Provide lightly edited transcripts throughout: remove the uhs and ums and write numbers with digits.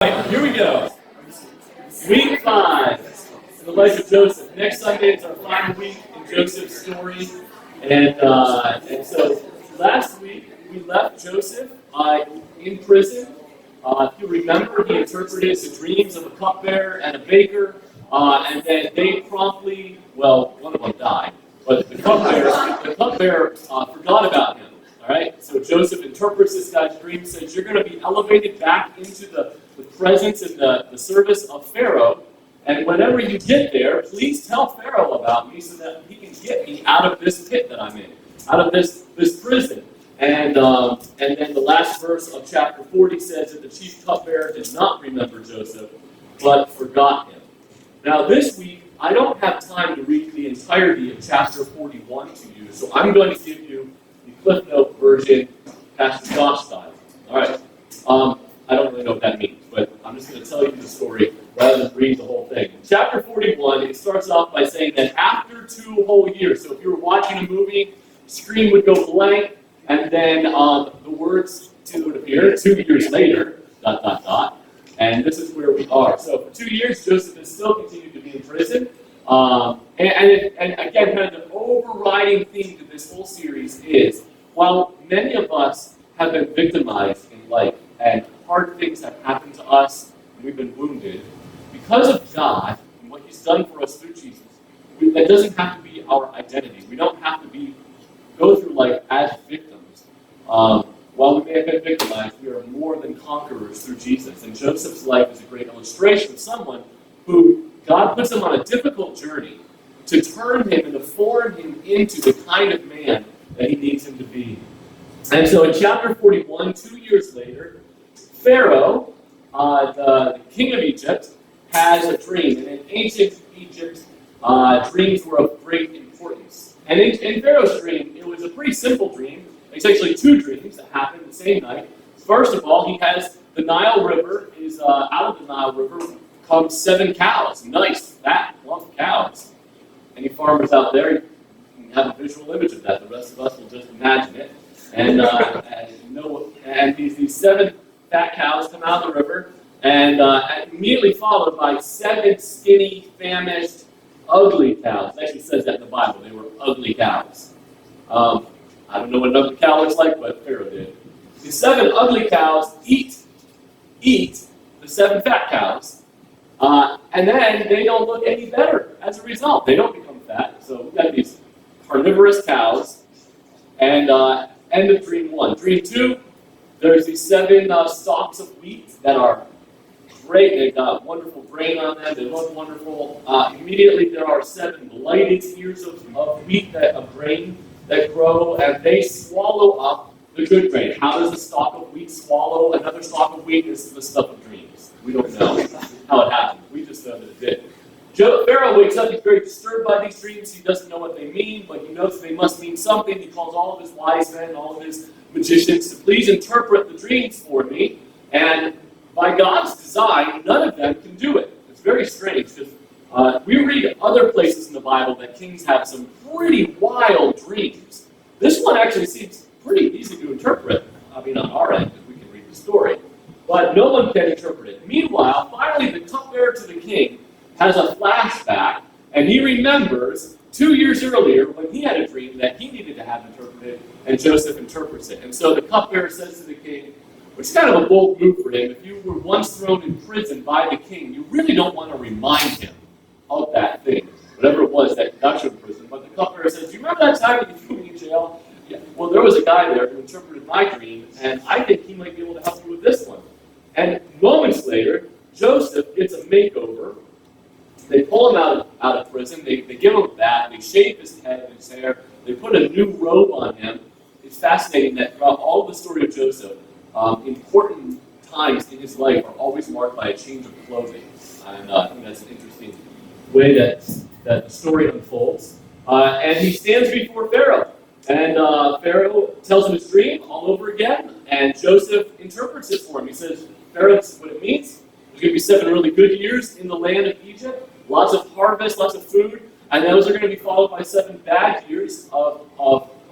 Right, here we go. Week 5 in the life of Joseph. Next Sunday is our final week in Joseph's story. And so last week we left Joseph in prison. If you remember, he interpreted the dreams of a cupbearer and a baker. And then they promptly, well, one of them died. But the cupbearer forgot about him. All right? So Joseph interprets this guy's dream, says, you're going to be elevated back into the presence and the service of Pharaoh, and whenever you get there, please tell Pharaoh about me so that he can get me out of this pit that I'm in, out of this prison. And then the last verse of chapter 40 says that the chief cupbearer did not remember Joseph, but forgot him. Now this week, I don't have time to read the entirety of chapter 41 to you, so I'm going to give you the Cliff Note version, Pastor Josh style. All right. I don't really know what that means, but I'm just going to tell you the story rather than read the whole thing. In chapter 41, it starts off by saying that after 2 whole years, so if you were watching a movie, the screen would go blank, and then the words would appear 2 years later, ... And this is where we are. So for 2 years, Joseph has still continued to be in prison. And again, kind of the overriding theme to this whole series is, while many of us have been victimized in life, and hard things have happened to us, and we've been wounded, because of God and what He's done for us through Jesus, that doesn't have to be our identity. We don't have to go through life as victims. While we may have been victimized, we are more than conquerors through Jesus. And Joseph's life is a great illustration of someone who God puts him on a difficult journey to turn him and to form him into the kind of man that He needs him to be. And so in chapter 41, 2 years later, Pharaoh, the king of Egypt, has a dream. And in ancient Egypt, dreams were of great importance. And in Pharaoh's dream, it was a pretty simple dream. It's actually 2 dreams that happened the same night. First of all, he has the Nile River, out of the Nile River come 7 cows. Nice, fat, plump cows. Any farmers out there, you can have a visual image of that. The rest of us will just imagine it. And these 7 fat cows come out of the river, and immediately followed by 7 skinny, famished, ugly cows. It actually says that in the Bible. They were ugly cows. I don't know what an ugly cow looks like, but Pharaoh did. The 7 ugly cows eat the 7 fat cows, and then they don't look any better as a result. They don't become fat. So we've got these carnivorous cows, and end of dream 1. Dream 2, there's these 7 stalks of wheat that are great. They've got wonderful grain on them. They look wonderful. Immediately there are 7 blighted ears of wheat, of grain that grow, and they swallow up the good grain. How does a stalk of wheat swallow another stalk of wheat? This is the stuff of dreams. We don't know how it happened. We just know that it did. Pharaoh wakes up. He's very disturbed by these dreams. He doesn't know what they mean, but he knows they must mean something. He calls all of his wise men, all of his magicians, to please interpret the dreams for me. And by God's design, none of them can do it. It's very strange, because we read other places in the Bible that kings have some pretty wild dreams. This one actually seems pretty easy to interpret. I mean, on our end, because we can read the story. But no one can interpret it. Meanwhile, finally, the cupbearer to the king has a flashback, and he remembers 2 years earlier when he had a dream that he needed to have interpreted, and Joseph interprets it. And so the cupbearer says to the king, which is kind of a bold move for him, if you were once thrown in prison by the king, you really don't want to remind him of that thing, whatever it was that got you in prison. But the cupbearer says, do you remember that time that you threw me in jail? Yeah. Well, there was a guy there who interpreted my dream, and I think he might be able to help you with this one. And moments later, Joseph gets a makeover. They pull him out of prison. They give him a bath. They shave his head and his hair. They put a new robe on him. It's fascinating that throughout all the story of Joseph, important times in his life are always marked by a change of clothing. And I think that's an interesting way that the story unfolds. And he stands before Pharaoh. And Pharaoh tells him his dream all over again. And Joseph interprets it for him. He says, Pharaoh, this is what it means. There's going to be 7 really good years in the land of Egypt. Lots of harvest, lots of food. And those are going to be followed by 7 bad years of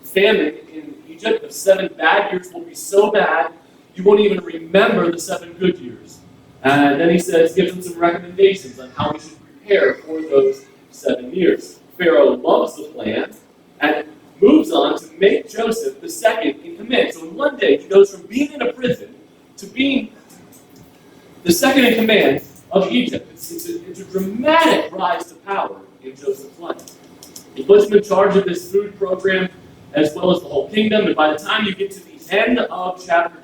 famine in Egypt. The 7 bad years will be so bad, you won't even remember the 7 good years. And then he gives them some recommendations on how we should prepare for those 7 years. Pharaoh loves the plan and moves on to make Joseph the second in command. So in one day, he goes from being in a prison to being the second in command of Egypt. It's a dramatic rise to power in Joseph's life. He puts him in charge of this food program as well as the whole kingdom. And by the time you get to the end of chapter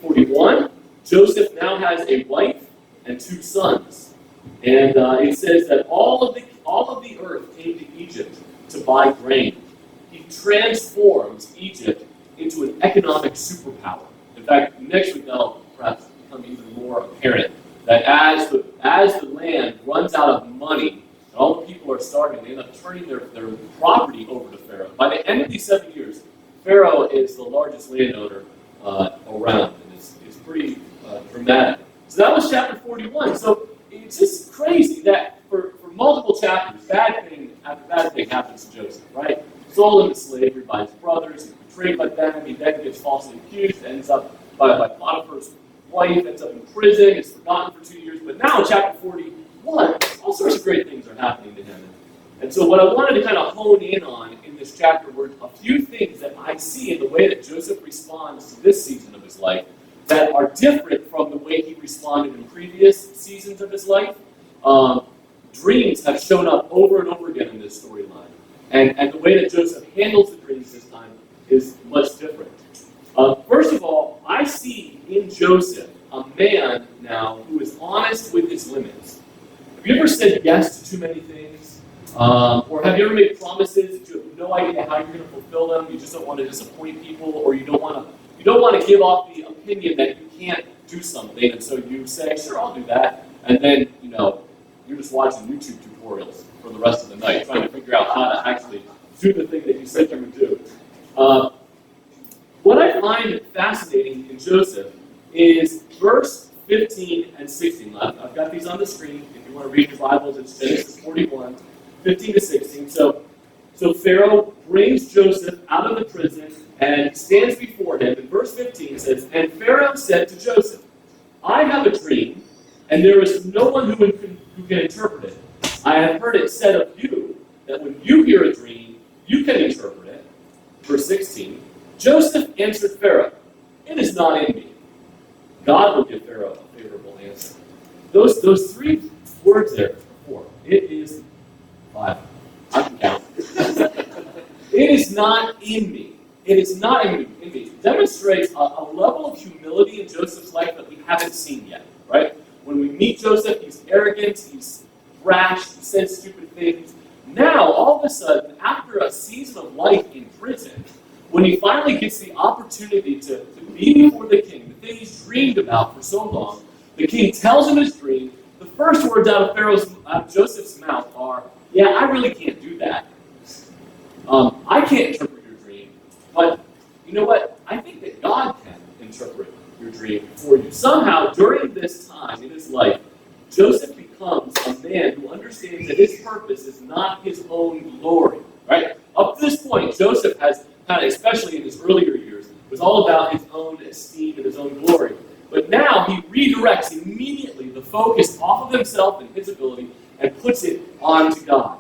41, Joseph now has a wife and 2 sons. And it says that all of the earth came to Egypt to buy grain. He transforms Egypt into an economic superpower. In fact, next week that'll perhaps become even more apparent that as the land runs out of money and all the people are starving, they end up turning their property over to Pharaoh. By the end of these 7 years, Pharaoh is the largest landowner around, and it's pretty dramatic. So that was chapter 41. So it's just crazy that for multiple chapters, bad thing after bad thing happens to Joseph, right? Sold into slavery by his brothers, he's betrayed by them, he then gets falsely accused, ends up by Potiphar's wife, ends up in prison, is forgotten for 2 years. But now in chapter 41, all sorts of great things are happening to him. And so what I wanted to kind of hone in on in this chapter were a few things that I see in the way that Joseph responds to this season of his life that are different from the way he responded in previous seasons of his life. Dreams have shown up over and over again in this storyline. And the way that Joseph handles the dreams this time is much different. First of all, I see in Joseph a man now who is honest with his limits. Have you ever said yes to too many things? Or have you ever made promises that you have no idea how you're going to fulfill them? You just don't want to disappoint people, or you don't want to give off the opinion that you can't do something, and so you say, "Sure, I'll do that," and then you're just watching YouTube tutorials for the rest of the night, trying to figure out how to actually do the thing that you said you would do. What I find fascinating in Joseph is verse 15 and 16. I've got these on the screen. If you want to read your Bibles, it's Genesis 41, 15 to 16. So Pharaoh brings Joseph out of the prison and stands before him. And verse 15 says, "And Pharaoh said to Joseph, I have a dream, and there is no one who can interpret it. I have heard it said of you that when you hear a dream, you can interpret it." Verse 16, Joseph answered Pharaoh, "It is not in me. God will give Pharaoh a favorable answer." Those 3 words there, 4. It is 5. I can count. It is not in me. It is not in me. It demonstrates a level of humility in Joseph's life that we haven't seen yet, right? When we meet Joseph, he's arrogant, he's brash, he says stupid things. Now, all of a sudden, after a season of life in prison, when he finally gets the opportunity to be before the king, the thing he's dreamed about for so long, the king tells him his dream. The first words out of Joseph's mouth are, "Yeah, I really can't do that. I can't interpret your dream, but you know what? I think that God can interpret your dream for you." Somehow, during this time in his life, Joseph becomes a man who understands that his purpose is not his own glory, right? Up to this point, Joseph has kind of, especially in his earlier years, was all about his own esteem and his own glory. But now he redirects immediately the focus off of himself and his ability and puts it onto God.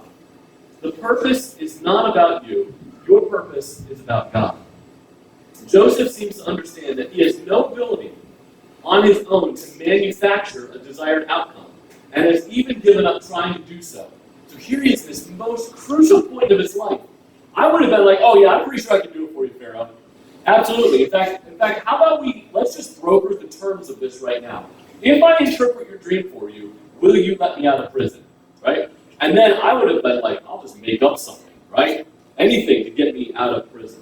The purpose is not about you. Your purpose is about God. Joseph seems to understand that he has no ability on his own to manufacture a desired outcome, and has even given up trying to do so. So here he is, this most crucial point of his life. I would have been like, "Oh yeah, I'm pretty sure I can do it for you, Pharaoh." Absolutely. In fact, how about let's just broker the terms of this right now. If I interpret your dream for you, will you let me out of prison, right? And then I would have been like, "I'll just make up something, right? Anything to get me out of prison."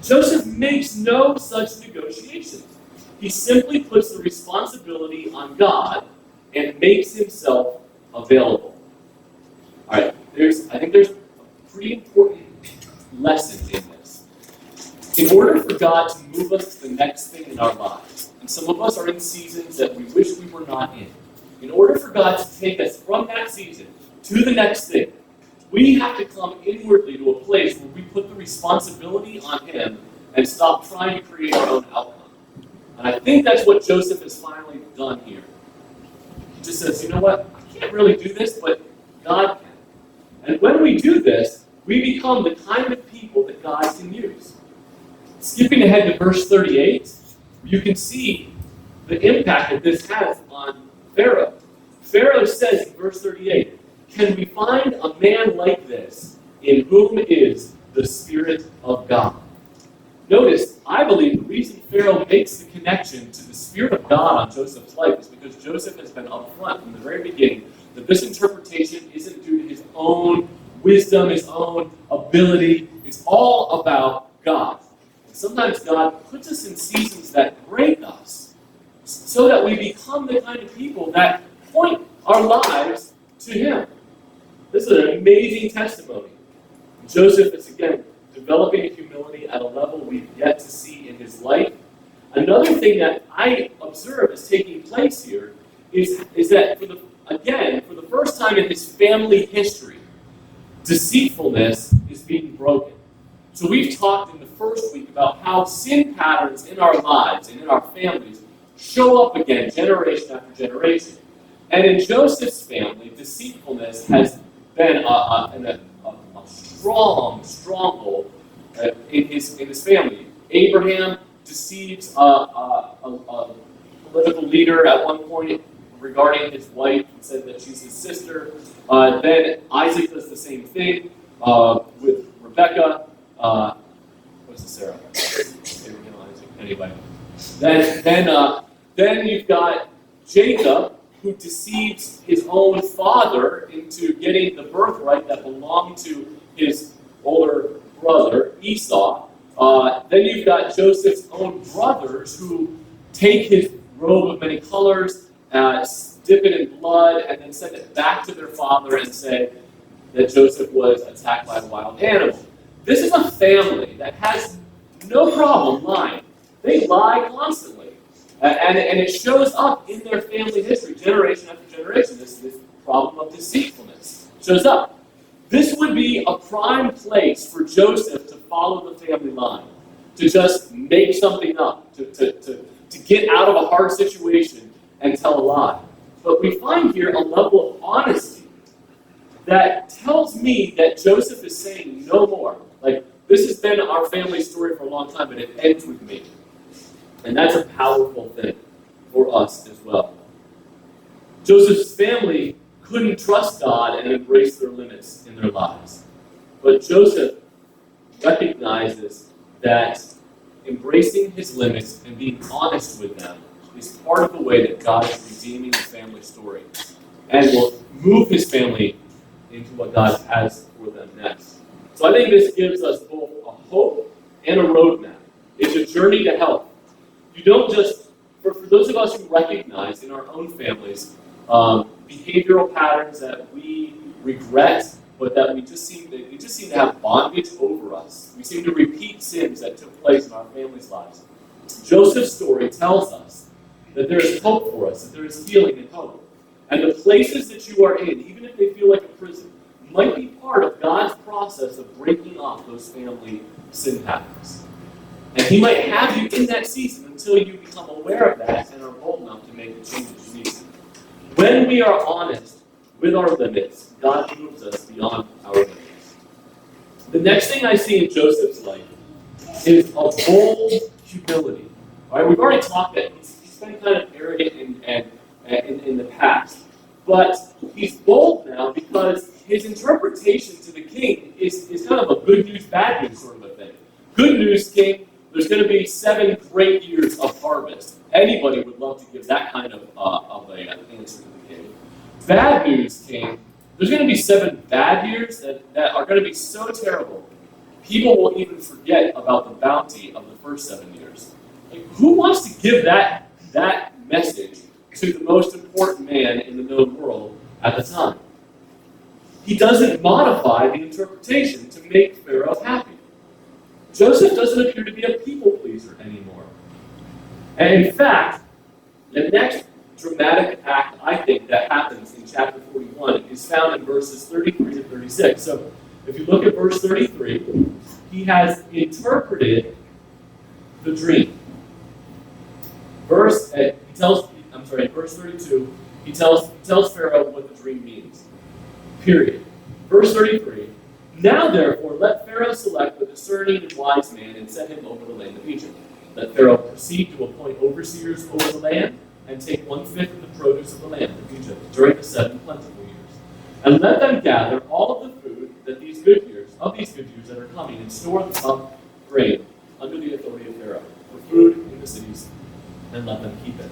Joseph makes no such negotiations. He simply puts the responsibility on God and makes himself available. All right, I think there's a pretty important lesson in this. In order for God to move us to the next thing in our lives, and some of us are in seasons that we wish we were not in order for God to take us from that season to the next thing, we have to come inwardly to a place where we put the responsibility on Him and stop trying to create our own outcome. And I think that's what Joseph has finally done here. He just says, you know what? I can't really do this, but God can. And when we do this, we become the kind of people that God can use. Skipping ahead to verse 38, you can see the impact that this has on Pharaoh. Pharaoh says in verse 38, "Can we find a man like this in whom is the Spirit of God?" Notice, I believe the reason Pharaoh makes the connection to the Spirit of God on Joseph's life is because Joseph has been upfront from the very beginning that this interpretation isn't due to his own wisdom, his own ability. It's all about God. And sometimes God puts us in seasons that break us so that we become the kind of people that point our lives to Him. This is an amazing testimony. Joseph is, again, developing humility at a level we've yet to see in his life. Another thing that I observe is taking place here is that, for the first time in his family history, deceitfulness is being broken. So we've talked in the first week about how sin patterns in our lives and in our families show up again generation after generation. And in Joseph's family, deceitfulness has been a stronghold in his family. Abraham deceives a political leader at one point regarding his wife and said that she's his sister. Then Isaac does the same thing with Rebecca. What's the Sarah? Abraham, Isaac. Anyway, then you've got Jacob, who deceives his own father into getting the birthright that belonged to his older brother, Esau. Then you've got Joseph's own brothers who take his robe of many colors, dip it in blood, and then send it back to their father and say that Joseph was attacked by a wild animal. This is a family that has no problem lying. They lie constantly. And it shows up in their family history, generation after generation. This problem of deceitfulness shows up. This would be a prime place for Joseph to follow the family line, to just make something up, to get out of a hard situation and tell a lie. But we find here a level of honesty that tells me that Joseph is saying no more. Like, this has been our family story for a long time, but it ends with me. And that's a powerful thing for us as well. Joseph's family couldn't trust God and embrace their limits in their lives. But Joseph recognizes that embracing his limits and being honest with them is part of the way that God is redeeming the family story and will move his family into what God has for them next. So I think this gives us both a hope and a roadmap. It's a journey to health. You don't just, for those of us who recognize in our own families behavioral patterns that we regret, but that we just seem to have bondage over us. We seem to repeat sins that took place in our families' lives. Joseph's story tells us that there is hope for us, that there is healing and hope. And the places that you are in, even if they feel like a prison, might be part of God's process of breaking off those family sin patterns. And He might have you in that season until you become aware of that and are bold enough to make the changes you need. When we are honest with our limits, God moves us beyond our limits. The next thing I see in Joseph's life is a bold humility. All right, we've already talked that he's been kind of arrogant in the past. But he's bold now because his interpretation to the king is kind of a good news, bad news sort of a thing. Good news, king, there's going to be 7 great years of harvest. Anybody would love to give that kind of an answer to the king. Bad news, king, there's going to be 7 bad years that are going to be so terrible, people will even forget about the bounty of the first 7 years. Like, who wants to give that message to the most important man in the known world at the time? He doesn't modify the interpretation to make Pharaoh happy. Joseph doesn't appear to be a people pleaser anymore. And in fact, the next dramatic act, I think, that happens in chapter 41 is found in verses 33 to 36. So if you look at verse 33, he has interpreted the dream. In verse 32, he tells Pharaoh what the dream means. Period. Verse 33, now therefore let Pharaoh select the discerning and wise man and set him over the land of Egypt. Let Pharaoh proceed to appoint overseers over the land and take 1/5 of the produce of the land of Egypt during the 7 plentiful years. And let them gather all of the food of these good years that are coming, and store up grain under the authority of Pharaoh for food in the cities, and let them keep it.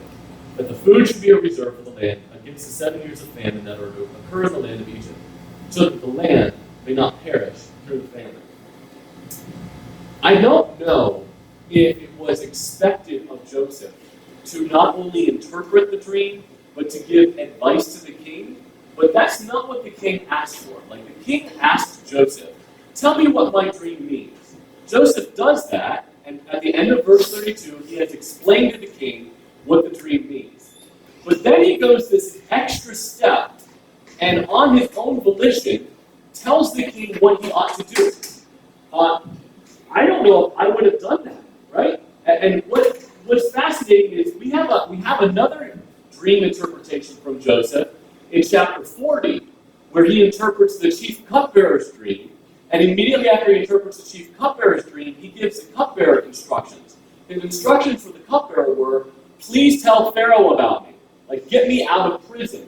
But the food should be a reserve for the land against the 7 years of famine that are to occur in the land of Egypt, so that the land may not perish through the famine. I don't know if it was expected of Joseph to not only interpret the dream, but to give advice to the king. But that's not what the king asked for. Like, the king asked Joseph, tell me what my dream means. Joseph does that, and at the end of verse 32, he has explained to the king what the dream means. But then he goes this extra step, and on his own volition, tells the king what he ought to do. I don't know if I would have done that, right? And what's fascinating is we have another dream interpretation from Joseph in chapter 40, where he interprets the chief cupbearer's dream, and immediately after he interprets the chief cupbearer's dream, he gives the cupbearer instructions. His instructions for the cupbearer were, please tell Pharaoh about me, like get me out of prison.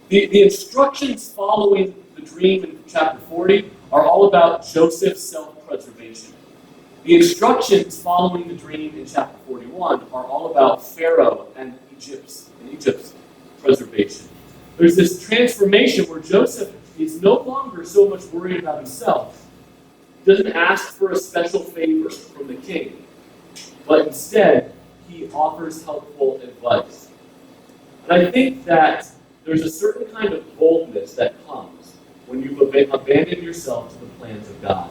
The instructions following the dream in chapter 40 are all about Joseph's self-preservation. The instructions following the dream in chapter 41 are all about Pharaoh and Egypt's preservation. There's this transformation where Joseph is no longer so much worried about himself. He doesn't ask for a special favor from the king, but instead he offers helpful advice. And I think that there's a certain kind of boldness that comes when you've abandoned yourself to the plans of God.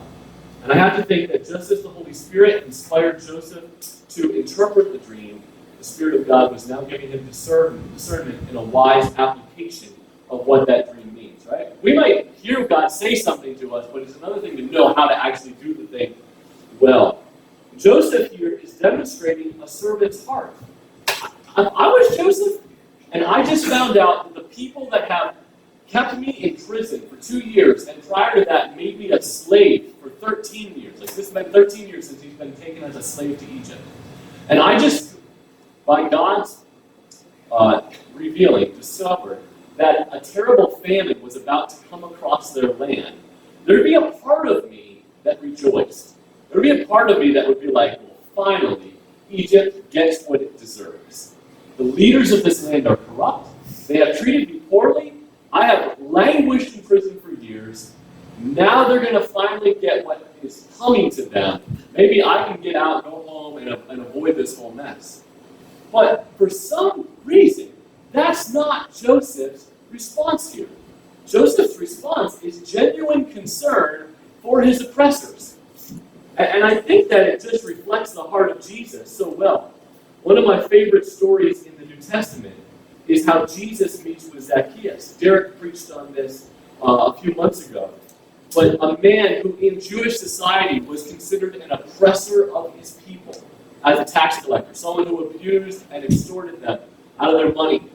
And I have to think that just as the Holy Spirit inspired Joseph to interpret the dream, the Spirit of God was now giving him discernment in a wise application of what that dream means, right? We might hear God say something to us, but it's another thing to know how to actually do the thing well. Joseph here is demonstrating a servant's heart. I was Joseph, and I just found out that the people that have kept me in prison for 2 years, and prior to that made me a slave for 13 years. Like, this has been 13 years since he's been taken as a slave to Egypt. And I just, by God's revealing, discovered that a terrible famine was about to come across their land. There'd be a part of me that rejoiced. There'd be a part of me that would be like, well, finally, Egypt gets what it deserves. The leaders of this land are corrupt. They have treated me poorly. I have languished in prison for years. Now they're going to finally get what is coming to them. Maybe I can get out, go home, and avoid this whole mess. But for some reason, that's not Joseph's response here. Joseph's response is genuine concern for his oppressors. And I think that it just reflects the heart of Jesus so well. One of my favorite stories in the New Testament is how Jesus meets with Zacchaeus. Derek preached on this a few months ago. But a man who in Jewish society was considered an oppressor of his people as a tax collector, someone who abused and extorted them out of their money.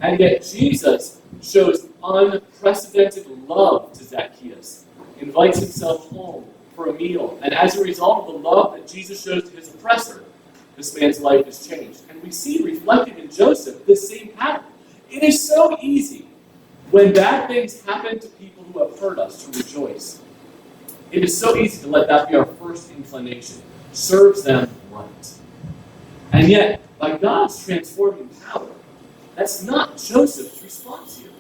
And yet Jesus shows unprecedented love to Zacchaeus, invites himself home for a meal, and as a result of the love that Jesus shows to his oppressor, this man's life is changed. And we see reflected in Joseph this same pattern. It is so easy when bad things happen to people who have hurt us to rejoice. It is so easy to let that be our first inclination. Serves them right. And yet, by God's transforming power, that's not Joseph's response here.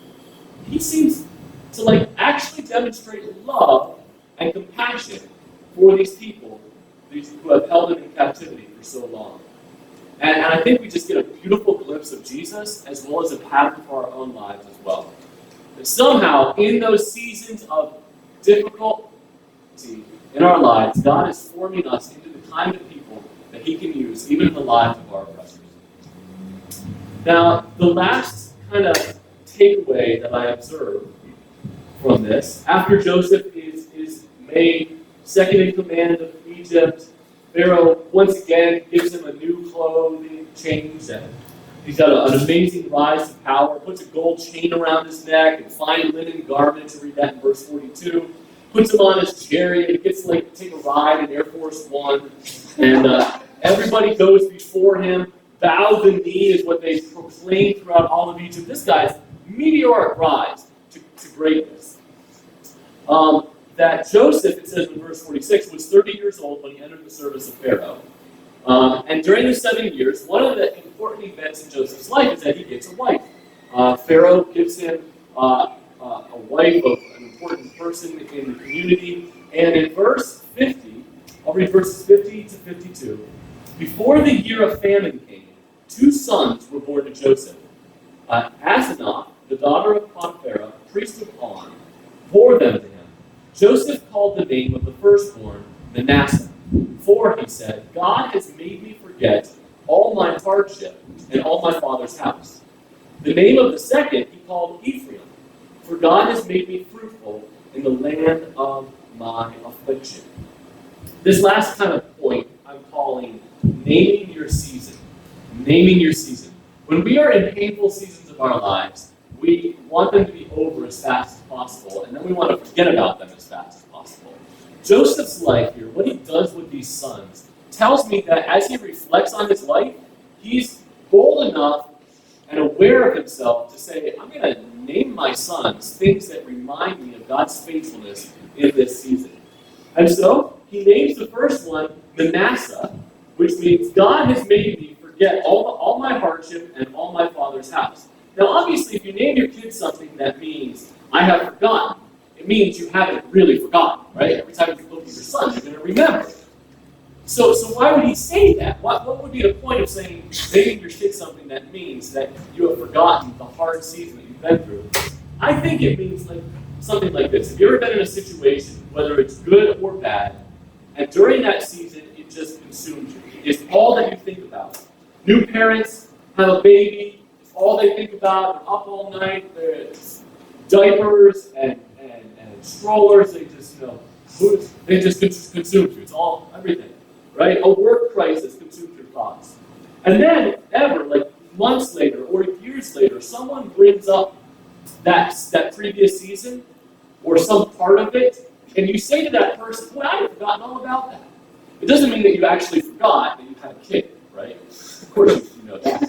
He seems to actually demonstrate love and compassion for these people who have held him in captivity for so long. And I think we just get a beautiful glimpse of Jesus as well as a pattern for our own lives as well. That somehow, in those seasons of difficulty in our lives, God is forming us into the kind of people that he can use, even in the lives of our oppressors. Now, the last kind of takeaway that I observe from this, after Joseph is made second in command of Egypt, Pharaoh, once again, gives him a new clothing change, and he's got an amazing rise to power, puts a gold chain around his neck and fine linen garments, you read that in verse 42, puts him on his chariot, gets to take a ride in Air Force One, and everybody goes before him, bow the knee is what they proclaim throughout all of Egypt. This guy's meteoric rise to greatness. That Joseph, it says in verse 46, was 30 years old when he entered the service of Pharaoh. And during the 7 years, one of the important events in Joseph's life is that he gets a wife. Pharaoh gives him a wife of an important person in the community. And in verse 50, I'll read verses 50 to 52. Before the year of famine came, 2 sons were born to Joseph. Asenath, the daughter of Potiphera, priest of On, bore them to him. Joseph called the name of the firstborn Manasseh. For, he said, God has made me forget all my hardship and all my father's house. The name of the second he called Ephraim. For God has made me fruitful in the land of my affliction. This last kind of point I'm calling naming your season. Naming your season. When we are in painful seasons of our lives, we want them to be over as fast as possible, and then we want to forget about them as fast as possible. Joseph's life here, what he does with these sons, tells me that as he reflects on his life, he's bold enough and aware of himself to say, I'm going to name my sons things that remind me of God's faithfulness in this season. And so, he names the first one Manasseh, which means God has made me forget all my hardship and all my father's house. Now, obviously, if you name your kid something that means, I have forgotten, it means you haven't really forgotten, right? Every time you look at your son, you're going to remember. So why would he say that? What would be the point of saying, naming your kid something that means that you have forgotten the hard season that you've been through? I think it means something like this. Have you ever been in a situation, whether it's good or bad, and during that season, it just consumes you? It's all that you think about. New parents have a baby, all they think about, they're up all night, there's diapers and strollers, they just consume you. It's all, everything, right? A work crisis consumes your thoughts. And then, months later or years later, someone brings up that previous season or some part of it, and you say to that person, well, I had forgotten all about that. It doesn't mean that you actually forgot that you had a kid, right? Of course you know that.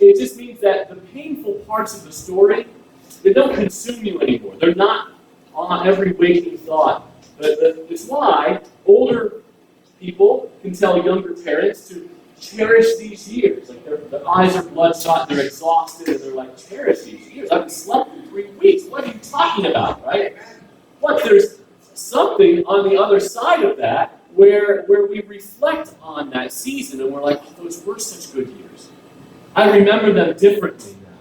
It just means that the painful parts of the story, they don't consume you anymore. They're not on every waking thought. It's why older people can tell younger parents to cherish these years. Their eyes are bloodshot, they're exhausted, and they're like, cherish these years. I haven't slept in 3 weeks. What are you talking about, right? But there's something on the other side of that where we reflect on that season and we're like, oh, those were such good years. I remember them differently now.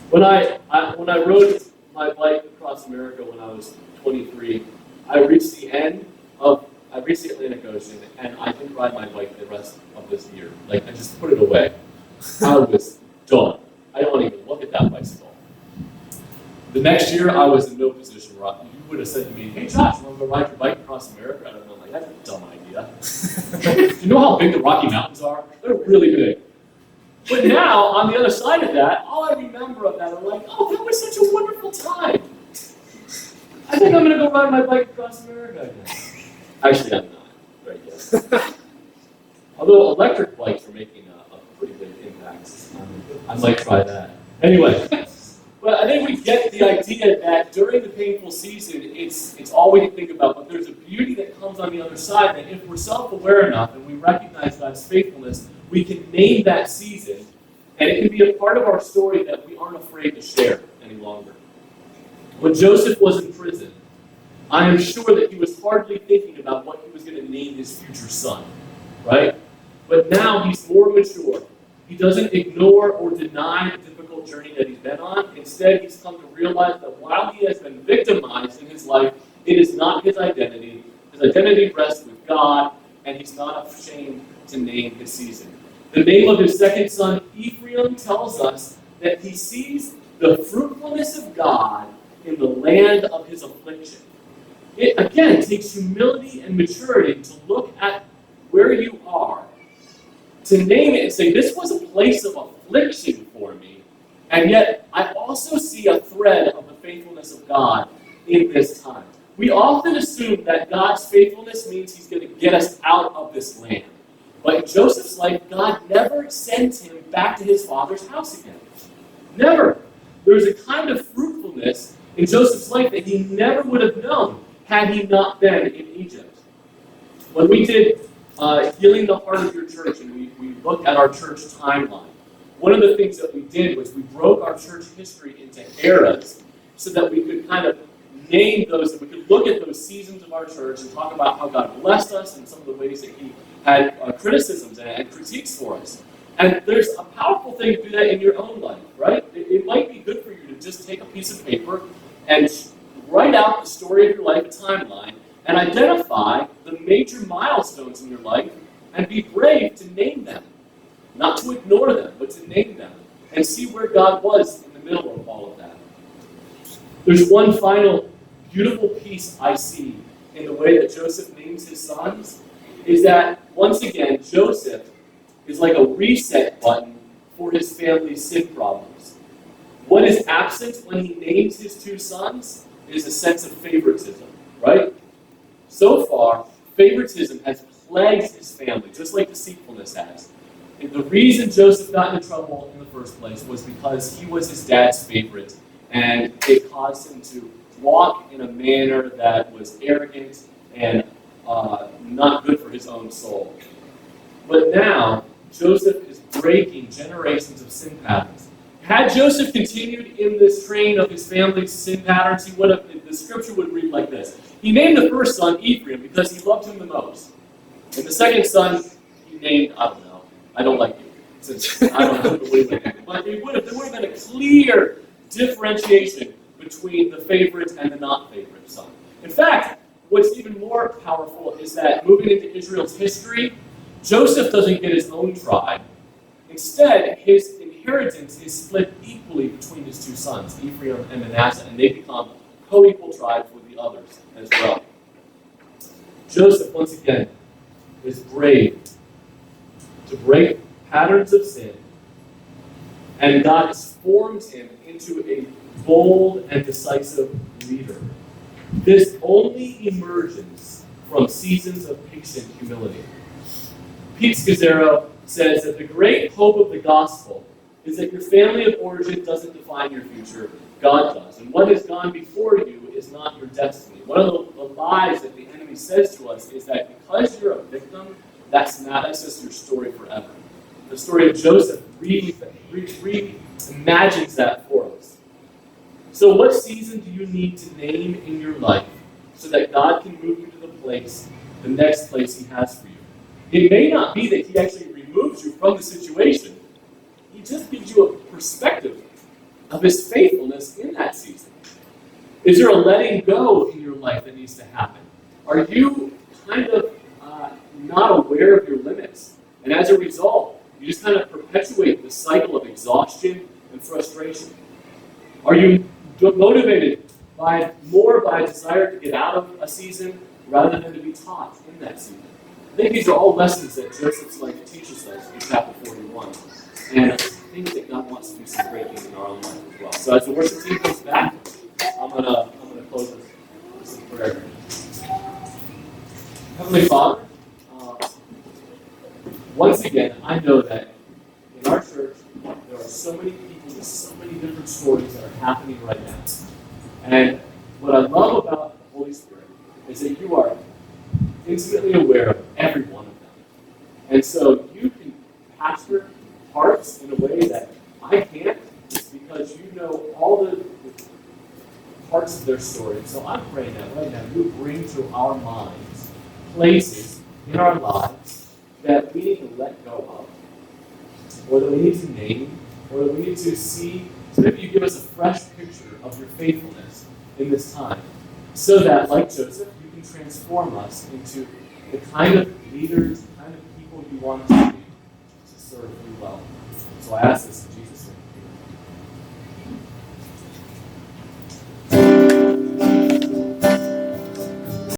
When I rode my bike across America when I was 23, I reached the Atlantic Ocean, and I didn't ride my bike the rest of this year. I just put it away. I was done. I don't even look at that bicycle. The next year, I was in no position where you would have said to me, hey Josh, you want to go ride your bike across America? And I'm like, that's a dumb idea. Do you know how big the Rocky Mountains are? They're really big. But now, on the other side of that, all I remember of that, I'm like, oh, that was such a wonderful time. I think I'm going to go ride my bike across America again. Actually, I'm not right yet. Although electric bikes are making a pretty big impact. I might try that. Anyway, but I think we get the idea that during the painful season, it's all we can think about, but there's a beauty that comes on the other side that if we're self-aware enough and we recognize God's faithfulness, we can name that season, and it can be a part of our story that we aren't afraid to share any longer. When Joseph was in prison, I am sure that he was hardly thinking about what he was going to name his future son, right? But now he's more mature. He doesn't ignore or deny the difficult journey that he's been on. Instead, he's come to realize that while he has been victimized in his life, it is not his identity. His identity rests with God, and he's not ashamed to name his season. The name of his second son, Ephraim, tells us that he sees the fruitfulness of God in the land of his affliction. It, again, takes humility and maturity to look at where you are, to name it and say, this was a place of affliction for me, and yet I also see a thread of the faithfulness of God in this time. We often assume that God's faithfulness means he's going to get us out of this land. But in Joseph's life, God never sent him back to his father's house again. Never. There was a kind of fruitfulness in Joseph's life that he never would have known had he not been in Egypt. When we did Healing the Heart of Your Church, and we looked at our church timeline, one of the things that we did was we broke our church history into eras so that we could kind of name those, and we could look at those seasons of our church and talk about how God blessed us and some of the ways that he had criticisms and critiques for us. And there's a powerful thing to do that in your own life, right? It might be good for you to just take a piece of paper and write out the story of your life, a timeline, and identify the major milestones in your life and be brave to name them. Not to ignore them, but to name them and see where God was in the middle of all of that. There's one final beautiful piece I see in the way that Joseph names his sons, is that, once again, Joseph is like a reset button for his family's sin problems. What is absent when he names his two sons is a sense of favoritism, right? So far, favoritism has plagued his family, just like deceitfulness has. And the reason Joseph got into trouble in the first place was because he was his dad's favorite, and it caused him to walk in a manner that was arrogant and not good for his own soul. But now, Joseph is breaking generations of sin patterns. Had Joseph continued in this train of his family's sin patterns, he would have, the scripture would read like this. He named the first son Ephraim because he loved him the most. And the second son, he named, I don't know, I don't like you, since I don't know what he would have named. But there would have been a clear differentiation between the favorite and the not favorite son. In fact, what's even more powerful is that moving into Israel's history, Joseph doesn't get his own tribe. Instead, his inheritance is split equally between his two sons, Ephraim and Manasseh, and they become co-equal tribes with the others as well. Joseph, once again, is brave to break patterns of sin, and God has formed him into a bold and decisive leader. This only emerges from seasons of patient humility. Pete Scazzaro says that the great hope of the gospel is that your family of origin doesn't define your future, God does. And what has gone before you is not your destiny. One of the lies that the enemy says to us is that because you're a victim, that's just your story forever. The story of Joseph reimagines that for us. So what season do you need to name in your life so that God can move you to the next place he has for you? It may not be that he actually removes you from the situation. He just gives you a perspective of his faithfulness in that season. Is there a letting go in your life that needs to happen? Are you kind of not aware of your limits? And as a result, you just kind of perpetuate the cycle of exhaustion and frustration. Are you motivated more by a desire to get out of a season rather than to be taught in that season? I think these are all lessons that Joseph's life teaches us in chapter 41. And I think that God wants to do some great things in our own life as well. So as the worship team comes back, I'm gonna close with some prayer. Heavenly Father, once again, I know that in our church there are so many people with so many different stories that are happening right now. And what I love about the Holy Spirit is that you are intimately aware of every one of them. And so you can pastor hearts in a way that I can't, because you know all the parts of their story. And so I'm praying that right now you bring to our minds places in our lives that we need to let go of, or that we need to name, or that we need to see, so maybe you give us a fresh picture of your faithfulness in this time, so that, like Joseph, you can transform us into the kind of leaders, the kind of people you want us to be, to serve you well. So I ask this in Jesus' name.